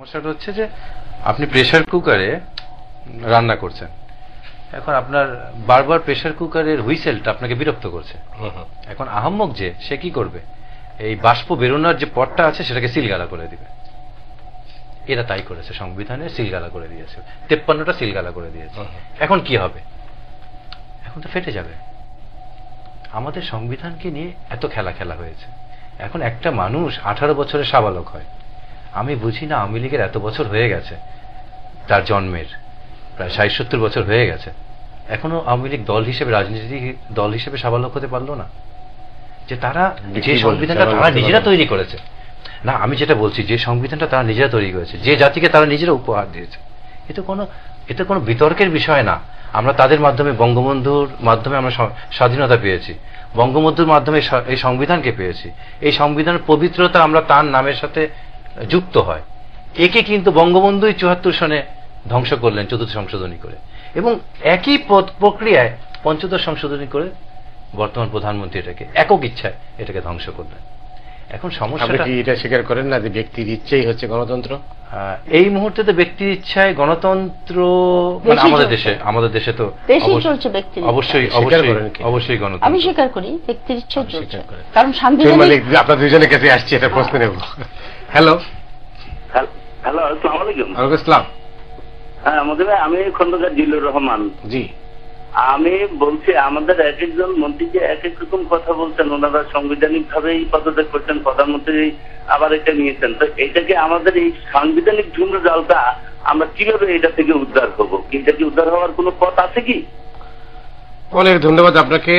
সমস্যাটা হচ্ছে যে আপনি প্রেসার কুকারে রান্না করছেন, এখন আপনার বারবার প্রেসার কুকারের হুইসেলটা আপনাকে বিরক্ত করছে। এখন আহাম্মক যে সে কি করবে, এই বাষ্প বেরোনোর যে পথটা আছে সেটাকে সিলগালা করে দিবে। এরা তাই করেছে, সংবিধানে সিলগালা করে দিয়েছে, 53টা সিলগালা করে দিয়েছে। এখন কি হবে? এখন তো ফেটে যাবে। আমাদের সংবিধানকে নিয়ে এত খেলা হয়েছে। এখন একটা মানুষ 18 বছরে সাবালক হয়। আমি বুঝি না, আওয়ামী লীগের এত বছর হয়ে গেছে, তার জন্মের প্রায় 60-70 বছর হয়ে গেছে, এখনো আওয়ামী লীগ দল হিসেবে, রাজনীতি দল হিসেবে সাবালক হতে পারলো না। যে তারা যে সংবিধানটা তারা নিজেরা তৈরি করেছে, না আমি যেটা বলছি, যে সংবিধানটা তারা নিজেরা তৈরি করেছে, যে জাতিকে তারা নিজেরা উপহার দিয়েছে, এটা কোনো বিতর্কের বিষয় না। আমরা তাদের মাধ্যমে, বঙ্গবন্ধুর মাধ্যমে আমরা স্বাধীনতা পেয়েছি, বঙ্গবন্ধুর মাধ্যমে এই সংবিধানকে পেয়েছি। এই সংবিধানের পবিত্রতা আমরা তার নামের সাথে যুক্ত হয়। একে কিন্তু বঙ্গবন্ধুই 74 সনে ধ্বংস করলেন 4th সংশোধনী করে, এবং একই প্রক্রিয়ায় 15th সংশোধনী করে বর্তমান প্রধানমন্ত্রী এটাকে একক ইচ্ছায় এটাকে ধ্বংস করলেন। এখন সমস্যাটা কি এটা স্বীকার করেন না যে ব্যক্তির ইচ্ছাই হচ্ছে গণতন্ত্র? এই মুহূর্তে তো ব্যক্তির ইচ্ছায় গণতন্ত্র, মানে আমাদের দেশে তো অবশ্যই গণতন্ত্র। আমি স্বীকার করি, ব্যক্তির ইচ্ছা চলছে, কারণ সাংবিধানিক। আপনার দুজনের কাছে আসছে, এটা প্রশ্ন নেব। হ্যালো হ্যালো, আসসালামু আলাইকুম। ওয়ালাইকুম আসসালাম। হ্যাঁ আমাদের, আমি খন্দকার জিল্লুর রহমান। জি, আমি বলছি, আমাদের এক একজন মন্ত্রী যে এক এক রকম কথা বলছেন, ওনারা সাংবিধানিক ভাবেই পদত্যাগ করছেন, প্রধানমন্ত্রী আবার এটা নিয়েছেন। তো এইটাকে আমাদের এই সাংবিধানিক ঝুমরো জালটা আমরা কিভাবে এটা থেকে উদ্ধার হবো? এটা কি উদ্ধার হওয়ার কোনো পথ আছে কি? অনেক ধন্যবাদ আপনাকে।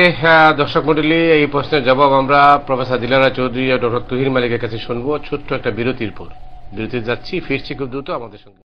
দর্শক মন্ডলী, এই প্রশ্নের জবাব আমরা প্রফেসর দিলারা চৌধুরী ও ডক্টর তুহির মালিকের কাছে শুনবো ছোট্ট একটা বিরতির পর। বিরতি যাচ্ছি, ফিরছি খুব দ্রুত আমাদের সঙ্গে।